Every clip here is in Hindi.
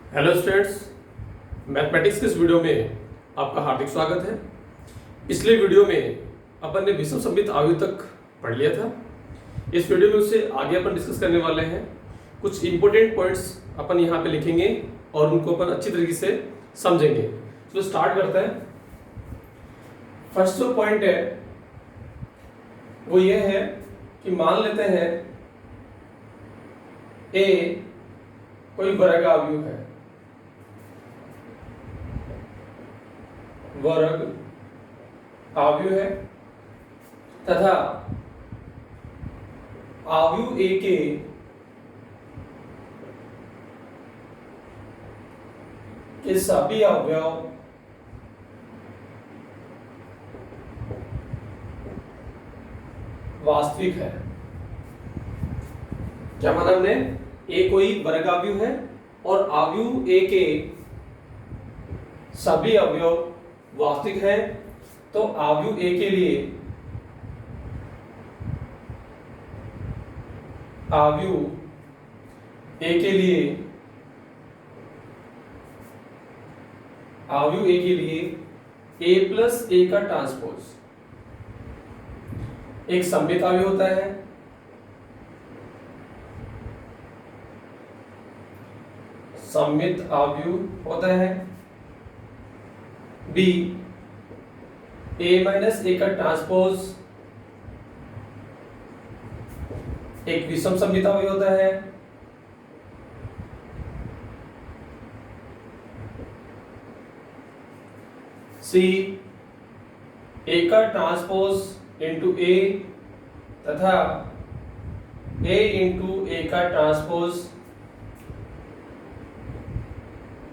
हेलो स्टूडेंट्स, मैथमेटिक्स के इस वीडियो में आपका हार्दिक स्वागत है। पिछले वीडियो में अपन ने विषम सममित आव्यूह तक पढ़ लिया था। इस वीडियो में उससे आगे अपन डिस्कस करने वाले हैं। कुछ इंपॉर्टेंट पॉइंट्स अपन यहाँ पे लिखेंगे और उनको अपन अच्छी तरीके से समझेंगे। तो स्टार्ट करते हैं। फर्स्ट जो पॉइंट है वो ये है कि मान लेते हैं ए कोई वर्ग आव्यूह है, वर्ग आव्यूह है तथा आव्यूह ए के सभी अवयव वास्तविक है। क्या माना हमने? ए कोई वर्ग आव्यूह है और आव्यूह ए के सभी अवयव वास्तविक है। तो आव्यूह ए के लिए आव्यूह ए के लिए आव्यूह ए के लिए ए प्लस ए का ट्रांसपोज एक सममित आव्यूह होता है। सममित आव्यूह होता है। बी ए माइनस ए का ट्रांसपोज एक विषम सममित आव्यूह होता है। सी ए का ट्रांसपोज इंटू ए तथा ए इंटू ए का ट्रांसपोज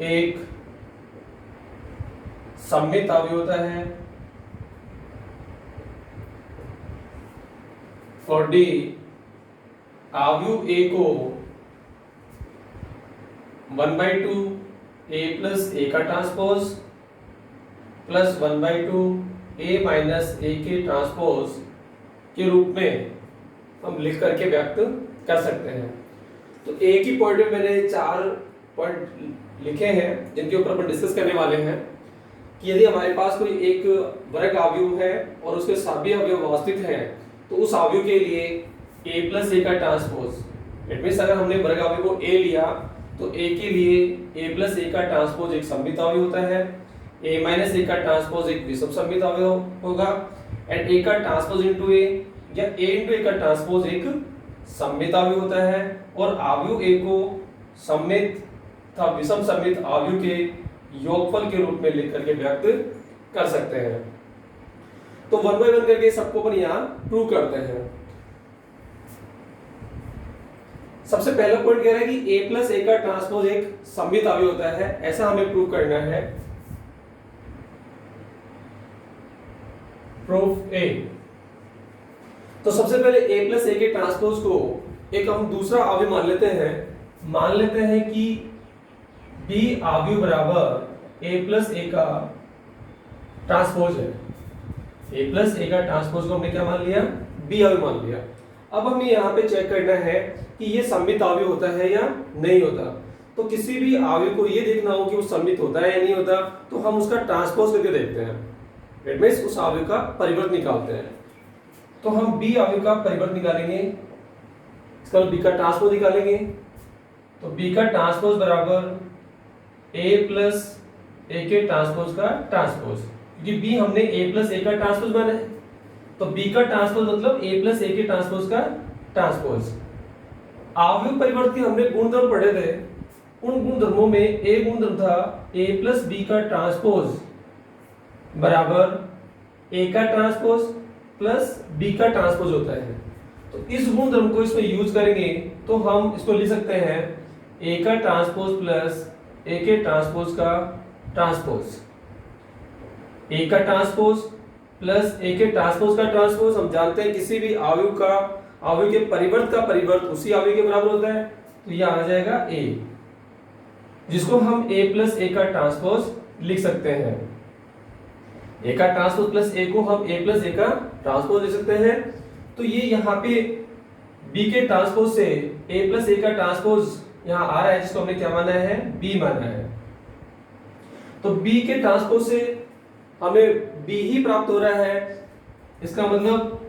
एक सममित आव्यूह होता है। फॉर डी आव्यूह ए को 1/2 ए प्लस ए का ट्रांसपोज प्लस 1/2 ए माइनस ए के ट्रांसपोज के रूप में हम लिख करके व्यक्त कर सकते हैं। तो ए की पॉइंट में मैंने 4 पॉइंट लिखे हैं जिनके ऊपर अपन डिस्कस करने वाले हैं कि यदि हमारे पास कोई एक वर्ग आव्यूह है और उसके सभी अवयव वास्तविक हैं तो उस आव्यूह के लिए a प्लस ए का ट्रांसपोज, इट मींस अगर हमने वर्ग आव्यूह को a लिया तो a के लिए a प्लस ए का ट्रांसपोज एक सममित आव्यूह होता है। a माइनस ए का ट्रांसपोज एक विषम सममित आव्यूह होगा एंड a का ट्रांसपोज इनटू a या a इनटू a का ट्रांसपोज एक सममित आव्यूह होता है। और आव्यूह a को सममित तथा विषम सममित आव्यूह के योगफल के रूप में लिख करके व्यक्त कर सकते हैं। तो 1 बाय 1 करके सबको अपन यहां प्रूव करते हैं। सबसे पहला पॉइंट कह रहा है कि a प्लस ए का ट्रांसपोज एक सममित आव्यूह होता है, ऐसा हमें प्रूव करना है। प्रूफ ए। तो सबसे पहले a प्लस ए के ट्रांसपोज को एक हम दूसरा आव्यूह मान लेते हैं। मान लेते हैं कि b आव्यूह बराबर a प्लस ए का ट्रांसपोज है। a प्लस ए का ट्रांसपोज को हमने क्या मान लिया? b आव्यूह मान लिया। अब हमें यहाँ पे चेक करना है कि ये सममित आव्यूह होता है या नहीं होता। तो किसी भी आव्यूह को ये देखना हो कि वो सममित होता है या नहीं होता तो हम उसका ट्रांसपोज करके देखते हैं। इट मींस उस आव्यूह का परिवर्त निकालते हैं। तो हम b आव्यूह का परिवर्त निकालेंगे, इसका b का ट्रांसपोज निकालेंगे। तो b का ट्रांसपोज बराबर a प्लस ए के ट्रांसपोज का ट्रांसपोज, क्योंकि b हमने a प्लस ए का ट्रांसपोज माना है तो b का ट्रांसपोज मतलब a प्लस ए के ट्रांसपोज का ट्रांसपोज। आव्यूह परिवर्त के हमने गुणधर्म पढ़े थे। उन गुणधर्मों में एक गुणधर्म था a प्लस b का ट्रांसपोज बराबर a का ट्रांसपोज प्लस b का ट्रांसपोज होता है। तो इस गुणधर्म को इसमें यूज करेंगे तो हम इसको लिख सकते हैं a का ट्रांसपोज प्लस a के ट्रांसपोज का ट्रांसपोज। a का ट्रांसपोज प्लस a के ट्रांसपोज का ट्रांसपोज, हम जानते हैं किसी भी आव्यूह के परिवर्त का परिवर्त उसी आव्यूह के बराबर होता है। तो यह आ जाएगा a, जिसको हम a प्लस ए का ट्रांसपोज लिख सकते हैं। ए का ट्रांसपोज प्लस ए को हम ए प्लस ए का ट्रांसपोज लिख सकते हैं। तो ये यहाँ पे बी के ट्रांसपोज से ए प्लस ए का ट्रांसपोज यहाँ आ रहा है जिसको हमने क्या माना है, बी माना है। तो बी के ट्रांसपोज से हमें बी ही प्राप्त हो रहा है, इसका मतलब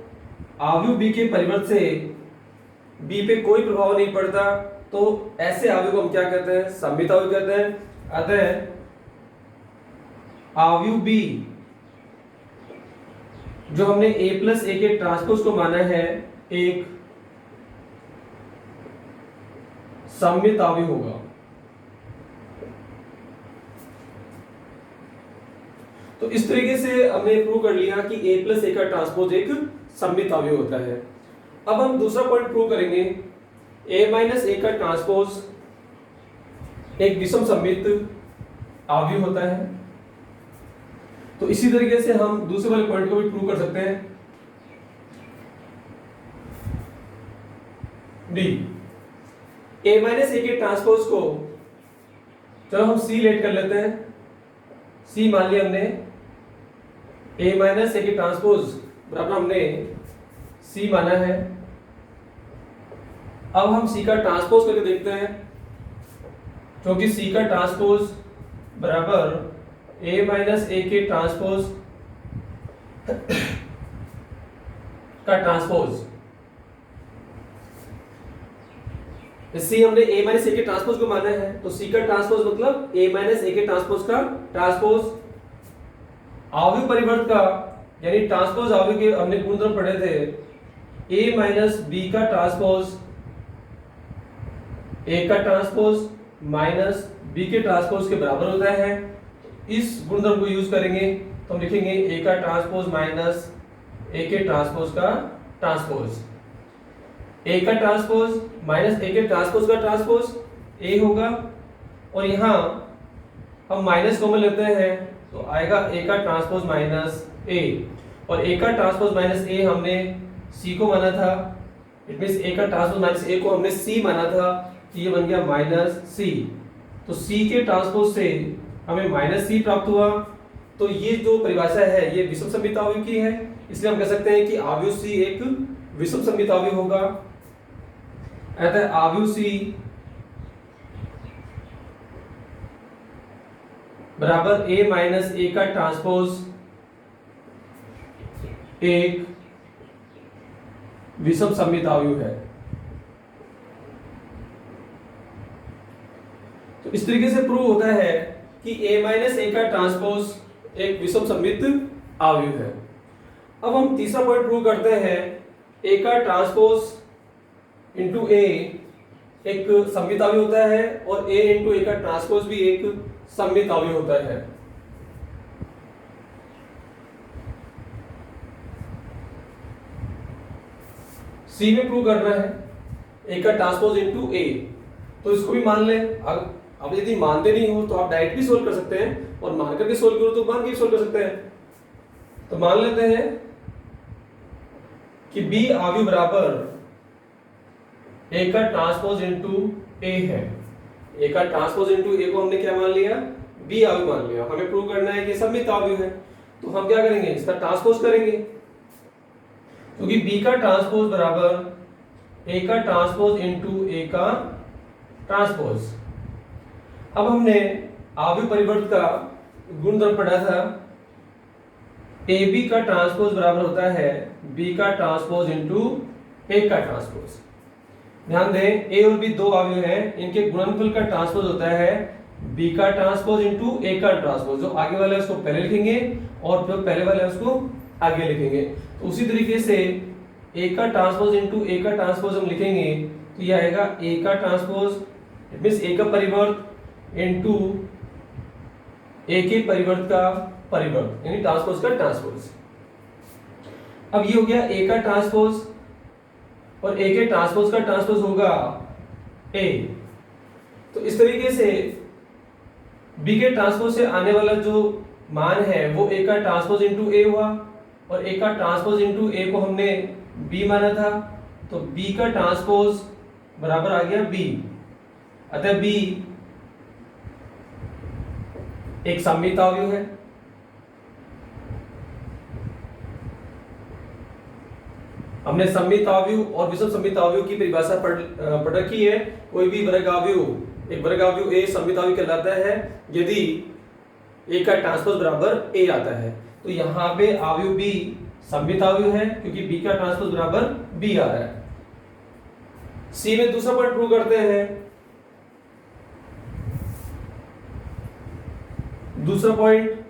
अवयव बी के परिवर्त से बी पे कोई प्रभाव नहीं पड़ता, तो ऐसे अवयव को हम क्या कहते हैं, सममित अवयव कहते हैं। अतः अवयव बी जो हमने a प्लस ए के ट्रांसपोज को माना है एक सममित अवयव होगा। तो इस तरीके से हमने प्रूव कर लिया कि a प्लस ए का ट्रांसपोज एक सममित अवयव होता है। अब हम दूसरा पॉइंट प्रूव करेंगे, a माइनस ए का ट्रांसपोज एक विषम सममित अवयव होता है। तो इसी तरीके से हम दूसरे वाले पॉइंट को भी प्रूव कर सकते हैं। डी a माइनस ए के ट्रांसपोज को चलो हम c लेट कर लेते हैं। c मान लिया हमने, a माइनस ए के ट्रांसपोज बराबर हमने c माना है। अब हम c का ट्रांसपोज करके देखते हैं, क्योंकि c का ट्रांसपोज बराबर a माइनस ए के ट्रांसपोज का ट्रांसपोज, सी हमने a माइनस ए के ट्रांसपोज को माना है, तो c का ट्रांसपोज मतलब a माइनस ए के ट्रांसपोज का ट्रांसपोज। अवयव परिवर्त का यानी ट्रांसपोज अवयव के हमने गुणधर्म पढ़े थे, a माइनस बी का ट्रांसपोज a का ट्रांसपोज माइनस b के ट्रांसपोज के बराबर होता है। इस गुणधर्म को यूज करेंगे तो हम लिखेंगे a का ट्रांसपोज माइनस a के ट्रांसपोज का ट्रांसपोज, a का ट्रांसपोज माइनस a के ट्रांसपोज का ट्रांसपोज a होगा, और यहाँ हम माइनस कॉमन लेते हैं तो आएगा a का ट्रांसपोज माइनस a, और a का ट्रांसपोज माइनस a हमने c को माना था, इट मींस a का ट्रांसपोज माइनस a को हमने c माना था, तो ये बन गया माइनस c। तो c के ट्रांसपोज से हमें माइनस c प्राप्त हुआ। तो ये जो परिभाषा है ये विषम सममित अवयव की है, इसलिए हम कह सकते हैं कि अवयव c एक विषम सममित अवयव होगा। अतः अवयव c बराबर a माइनस ए का ट्रांसपोज एक विषम सममित अवयव है। तो इस तरीके से प्रूव होता है कि a माइनस ए का ट्रांसपोज एक विषम सममित अवयव है। अब हम तीसरा पॉइंट प्रूव करते हैं, a का ट्रांसपोज इंटू a एक सममित अवयव होता है, और a इंटू ए का ट्रांसपोज भी एक सममित अवयव होता है। c में प्रूव करना है a का ट्रांसपोज इंटू a, तो इसको भी मान लें। अब यदि मानते नहीं हो तो आप डायरेक्ट भी सोल्व कर सकते हैं, और मान करके सोल्व करो तो मान के सोल्व कर सकते हैं। तो मान लेते हैं कि b अवयव बराबर a का ट्रांसपोज इंटू a है। a का ट्रांसपोज इंटू a को हमने क्या मान लिया, b अवयव मान लिया। हमें प्रूव करना है कि सममित अवयव है, तो हम क्या करेंगे, इसका ट्रांसपोज करेंगे, क्योंकि b का ट्रांसपोज बराबर a का ट्रांसपोज इंटू a का ट्रांसपोज। अब हमने अवयव परिवर्त का गुणधर्म पढ़ा था, ab का ट्रांसपोज बराबर होता है b का ट्रांसपोज इंटू a का ट्रांसपोज। ध्यान दें a और b दो अवयव हैं, इनके गुणनफल का ट्रांसपोज होता है b का ट्रांसपोज इंटू a का ट्रांसपोज। जो आगे वाला है उसको पहले लिखेंगे और जो पहले वाला है उसको आगे लिखेंगे। तो उसी तरीके से a का ट्रांसपोज इंटू a का ट्रांसपोज हम लिखेंगे तो ये आएगा a का ट्रांसपोज, इट मींस a का परिवर्त इंटू a के परिवर्त का परिवर्त, यानी ट्रांसपोज का ट्रांसपोज। अब ये हो गया a का ट्रांसपोज, और a के ट्रांसपोज का ट्रांसपोज होगा a। तो इस तरीके से b के ट्रांसपोज से आने वाला जो मान है वो a का ट्रांसपोज इंटू a हुआ, और a का ट्रांसपोज इंटू a को हमने b माना था, तो b का ट्रांसपोज बराबर आ गया b। अतः b एक सममित अवयव है। अब हमने सममित आव्यूह और विषम सममित आव्यूह की परिभाषा पढ़ रखी है। कोई भी वर्ग आव्यूह, एक वर्ग आव्यूह ए सममित आव्यूह कहलाता है यदि ए का ट्रांसपोज बराबर ए आता है। तो यहाँ पे आव्यूह बी सममित आव्यूह है क्योंकि बी का ट्रांसपोज बराबर बी आ रहा है। सी में दूसरा पॉइंट प्रूव करते हैं। दूसरा पॉइंट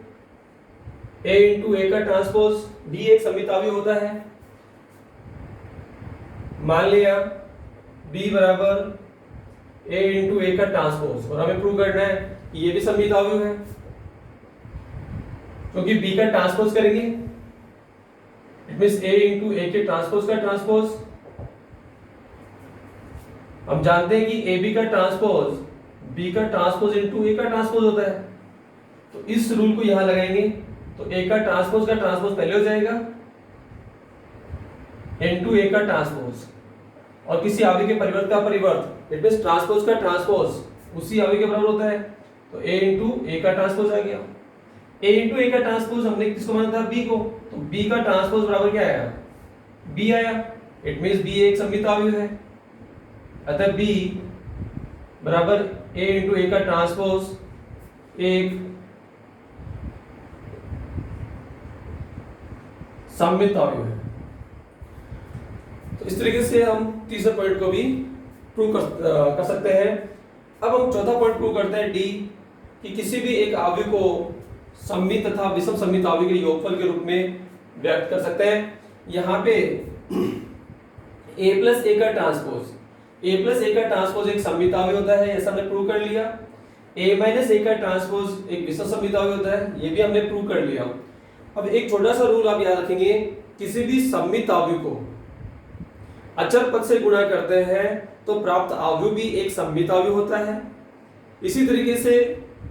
a इंटू ए का ट्रांसपोज b एक सममित आव्यूह होता है। मान लिया b बराबर a इंटू ए का ट्रांसपोज, और हमें प्रूव करना है कि ये भी सममित आव्यूह है क्योंकि b का ट्रांसपोज करेंगे, इट मींस a इंटू ए के ट्रांसपोज का ट्रांसपोज। हम जानते हैं कि ab का ट्रांसपोज b का ट्रांसपोज इंटू ए का ट्रांसपोज होता है, तो इस रूल को यहां लगाएंगे तो ए का ट्रांसपोज का ट्रांसपोज पहले हो जाएगा इनटू ए का ट्रांसपोज, और किसी आव्यूह के परिवर्त का परिवर्त, इट मींस ट्रांसपोज का ट्रांसपोज उसी आव्यूह के बराबर होता है, तो a इंटू ए का ट्रांसपोज आ गया। a इंटू ए का ट्रांसपोज हमने किसको माना था, b को, तो b का ट्रांसपोज बराबर क्या आया, b आया, इट मींस b एक सममित आव्यूह है, अतः b बराबर a इंटू ए का ट्रांसपोज एक सममित आव्यूह है। तो इस तरीके से हम तीसरे पॉइंट को भी प्रूव कर सकते हैं। अब हम चौथा पॉइंट प्रूव करते हैं डी, कि किसी भी एक आव्यूह को सममित तथा विषम सममित आव्यूह के योगफल के रूप में व्यक्त कर सकते हैं। यहाँ पे a प्लस ए का ट्रांसपोज, a प्लस ए का ट्रांसपोज एक सममित आव्यूह होता है, ऐसा हमने प्रूव कर लिया। a माइनस ए का ट्रांसपोज एक विषम सममित आव्यूह होता है, ये भी हमने प्रूव कर लिया। अब एक छोटा सा रूल आप याद रखेंगे, किसी भी सममित आव्यूह को अचर पद से गुणा करते हैं तो प्राप्त आव्यूह भी एक सममित आव्यूह होता है। इसी तरीके से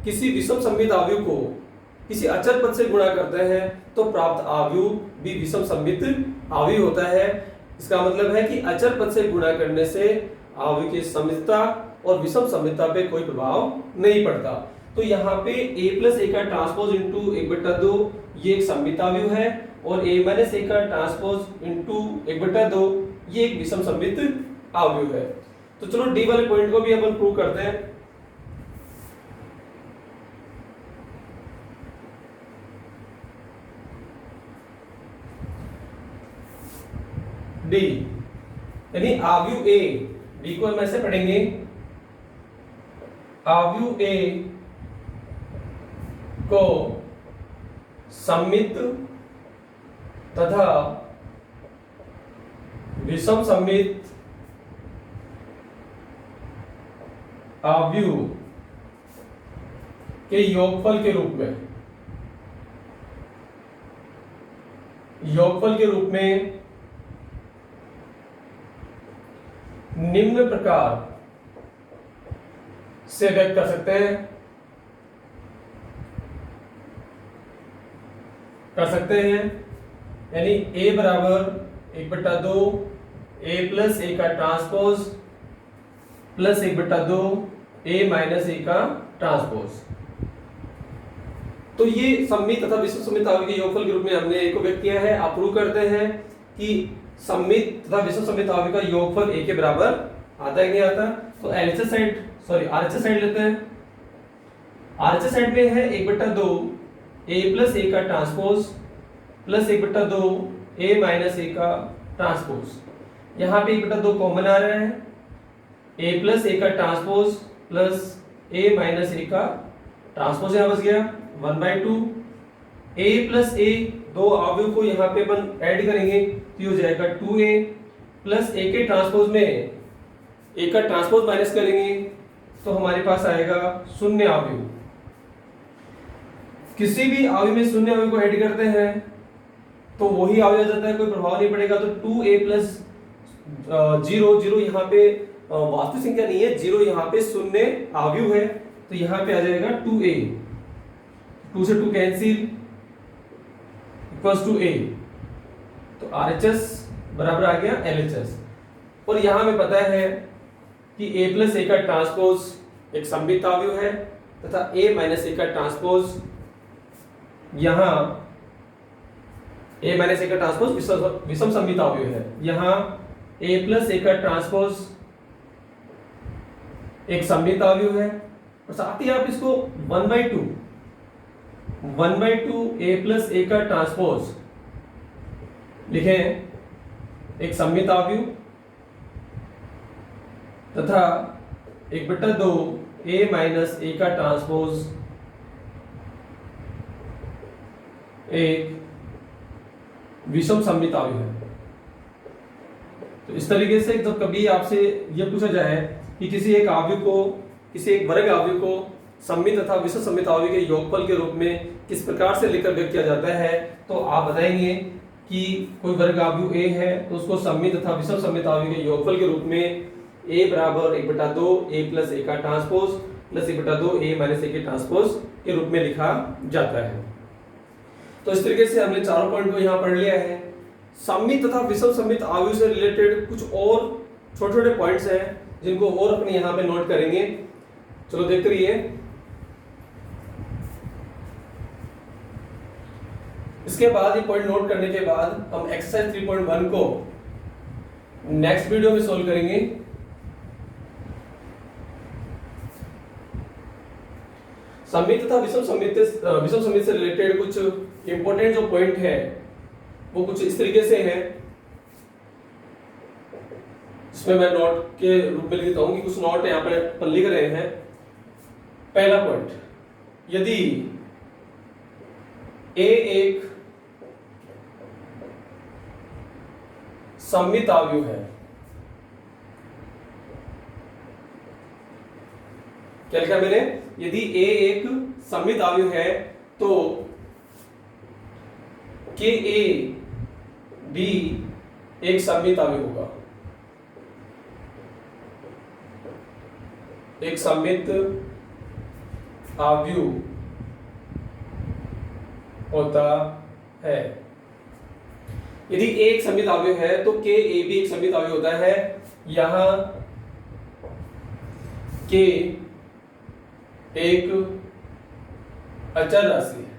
किसी विषम सममित आव्यूह को किसी अचर पद से गुणा करते हैं तो प्राप्त आव्यूह भी विषम सममित आव्यूह होता है। इसका मतलब है कि अचर पद से गुणा करने से आव्यूह की सममितता और विषम सममितता पे कोई प्रभाव नहीं पड़ता। तो यहाँ पे a प्लस ए का ट्रांसपोज इंटू 1/2 ये एक सममित आव्यूह है, और a माइनस ए का ट्रांसपोज इंटू 1/2 ये एक विषम सममित आव्यूह है। तो चलो डी वाले पॉइंट को भी अपन प्रूव करते हैं। डी यानी आव्यूह ए, डी को हम ऐसे पढ़ेंगे, आव्यूह ए को सममित तथा विषम सममित आव्यूह के योगफल के रूप में, निम्न प्रकार से व्यक्त कर सकते हैं, यानी a बराबर 1/2 a प्लस ए का ट्रांसपोज प्लस 1/2 a माइनस ए का ट्रांसपोज। तो ये सममित तथा विषम सममित आव्यूह के योगफल के रूप में हमने a को व्यक्त किया है। आप प्रूव करते हैं कि सममित तथा विषम सममित आव्यूह का योगफल a के बराबर आता है कि नहीं आता। तो LHS side, sorry RHS side लेते हैं। RHS साइड में है 1/2 a प्लस ए का ट्रांसपोज प्लस 1/2 a माइनस ए का ट्रांसपोज। यहाँ पे 1/2 कॉमन आ रहा है, a प्लस ए का ट्रांसपोज प्लस a माइनस ए का ट्रांसपोज यहाँ बच गया 1/2। a प्लस ए दो आव्यूह को यहाँ पे अपन ऐड करेंगे तो हो जाएगा 2a प्लस a के ट्रांसपोज में a का ट्रांसपोज माइनस करेंगे तो हमारे पास आएगा शून्य आव्यूह। किसी भी आव्यूह में शून्य आव्यूह को ऐड करते हैं तो वही आव्यूह आ जाता है, कोई प्रभाव नहीं पड़ेगा। तो 2a प्लस 0 यहाँ पे वास्तविक संख्या नहीं है, 0 यहाँ पे शून्य आव्यूह है, तो यहाँ पे आ जाएगा 2a, 2 से 2 कैंसिल इक्वल्स टू a, तो RHS बराबर आ गया LHS। और यहाँ हमें पता है कि a प्लस ए का ट्रांसपोज एक सममित आव्यूह है तथा a माइनस ए का ट्रांसपोज यहाँ A माइनस A का ट्रांसपोज विषम सममित अवयव है। यहाँ A प्लस A का ट्रांसपोज एक सममित अवयव है और साथ ही आप इसको 1/2 A प्लस A का ट्रांसपोज लिखें एक सममित अवयव तथा 1/2 A माइनस A का ट्रांसपोज एक विषम सममित अवयव है। तो इस तरीके से जब कभी आपसे यह पूछा जाए कि किसी एक वर्ग अवयव को सममित तथा विषम सममित अवयव के योगफल के रूप में किस प्रकार से लिखकर व्यक्त किया जाता है, तो आप बताएंगे कि कोई वर्ग अवयव A है तो उसको सममित तथा विषम सममित अवयव के योगफल के रूप में A बराबर 1/2 A प्लस A का transpose plus 1/2 A minus A के ट्रांसपोज के रूप में लिखा जाता है। तो इस तरीके से हमने चारों पॉइंट को यहाँ पढ़ लिया है। सममित तथा विषम सममित अवयव से रिलेटेड कुछ और छोटे छोटे पॉइंट्स हैं जिनको और अपने यहाँ पे नोट करेंगे। चलो देखते रहिए। इसके बाद ये पॉइंट नोट करने के बाद हम एक्सरसाइज 3.1 को नेक्स्ट वीडियो में सोल्व करेंगे। सममित तथा विषम सममित से रिलेटेड कुछ इंपॉर्टेंट जो पॉइंट है वो कुछ इस तरीके से है, इसमें मैं नोट के रूप में लिखता हूं कि कुछ नोट यहाँ पर लिख रहे हैं। पहला पॉइंट, यदि A एक सममित अवयव है, क्या लिखा मैंने? यदि A एक सममित अवयव है तो KA भी एक सममित अवयव होगा। एक सममित अवयव होता है। यदि A एक सममित अवयव है तो KA भी एक सममित अवयव होता है। यहां K एक अचर राशि है।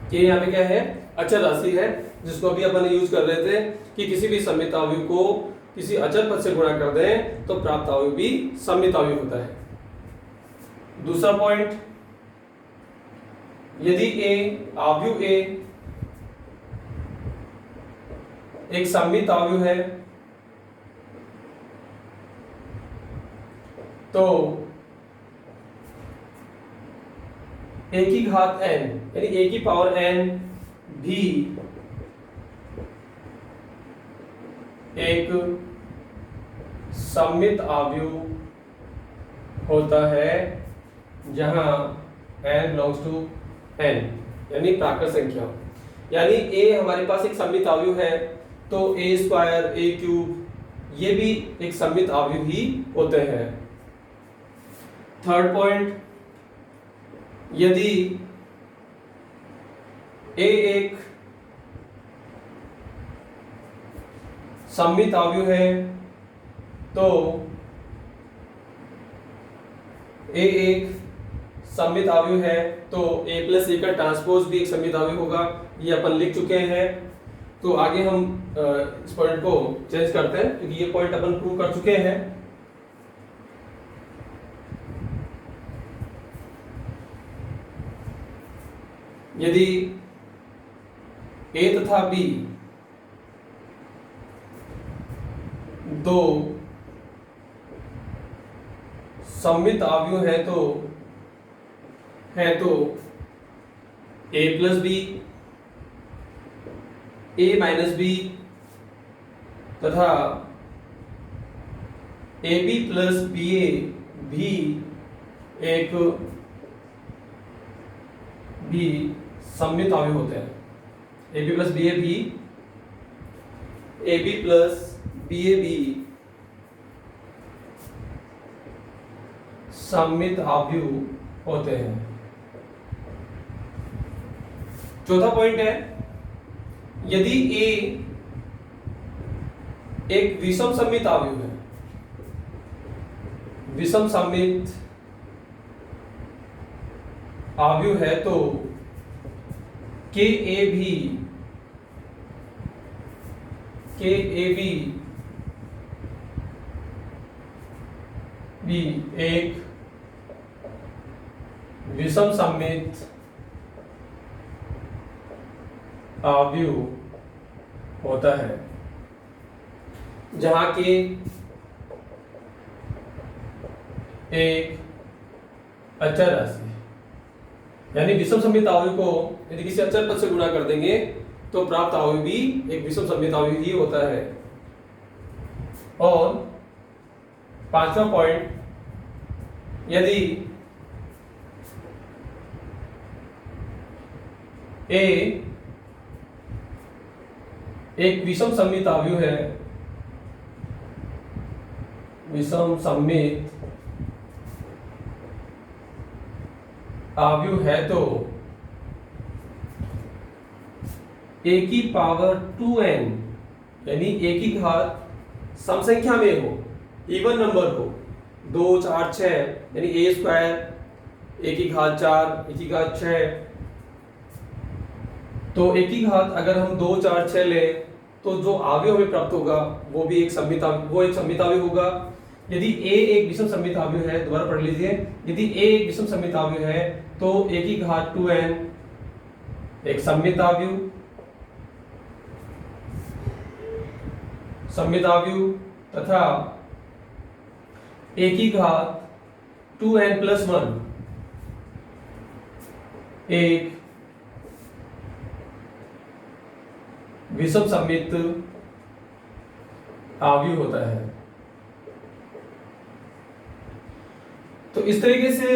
K यहाँ पे क्या है? अचर राशि है, जिसको अभी अपन यूज कर रहे थे कि किसी भी सममित अवयव को किसी अचर पद से गुणा कर दें तो प्राप्त अवयव भी सममित अवयव होता है। दूसरा पॉइंट, यदि अवयव A एक सममित अवयव है तो A की घात n यानी A की पावर n भी एक सममित अवयव होता है, जहां n बिलोंग्स टू n यानी प्राकृत संख्या। यानी A हमारे पास एक सममित अवयव है तो A स्क्वायर A क्यूब ये भी एक सममित अवयव ही होते हैं। थर्ड पॉइंट, यदि A एक सममित अवयव है तो A एक सममित अवयव है तो A प्लस A का ट्रांसपोज भी एक सममित अवयव होगा। ये अपन लिख चुके हैं। तो आगे हम इस पॉइंट को चेंज करते हैं क्योंकि ये पॉइंट अपन प्रूव कर चुके हैं। यदि A तथा B दो सममित अवयव है तो A plus B A minus B तथा AB प्लस BA भी एक भी सममित अवयव होते हैं। AB प्लस BA भी AB प्लस BA भी सममित अवयव होते हैं। चौथा पॉइंट है, यदि A एक विषम सममित अवयव है, विषम सममित अवयव है तो के ए भी एक विषम सममित अवयव होता है, जहां के एक अचर राशि, यानी विषम सममित अवयव को यदि किसी अचर पद से गुणा कर देंगे तो प्राप्त अवयव भी एक विषम सममित अवयव ही होता है। और पांचवा पॉइंट, यदि ए एक विषम सममित अवयव है, विषम सममित अवयव है, तो a की पावर 2n यानी a की घात सम संख्या में हो, इवन नंबर हो, 2 4 6 यानी a स्क्वायर, a की घात 4, a की घात 6, तो a की घात अगर हम 2 4 6 ले तो जो अवयव हमें प्राप्त होगा वो भी एक सममित अवयव होगा। यदि a एक विषम सममित अवयव है, दोबारा पढ़ लीजिए, यदि a एक विषम सममित अवयव है तो a की घात 2n एक सममित अवयव तथा a की घात 2n प्लस 1 एक विषम सममित अवयव होता है। तो इस तरीके से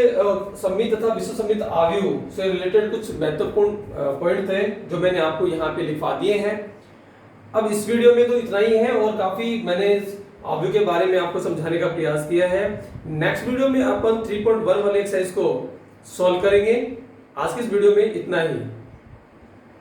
सममित तथा विषम सममित अवयव से रिलेटेड कुछ महत्वपूर्ण पॉइंट थे जो मैंने आपको यहाँ पे लिखवा दिए हैं। अब इस वीडियो में तो इतना ही है और काफी मैंने अवयव के बारे में आपको समझाने का प्रयास किया है। नेक्स्ट वीडियो में अपन 3.1 वाले एक्सरसाइज को सॉल्व करेंगे। आज के इस वीडियो में इतना ही।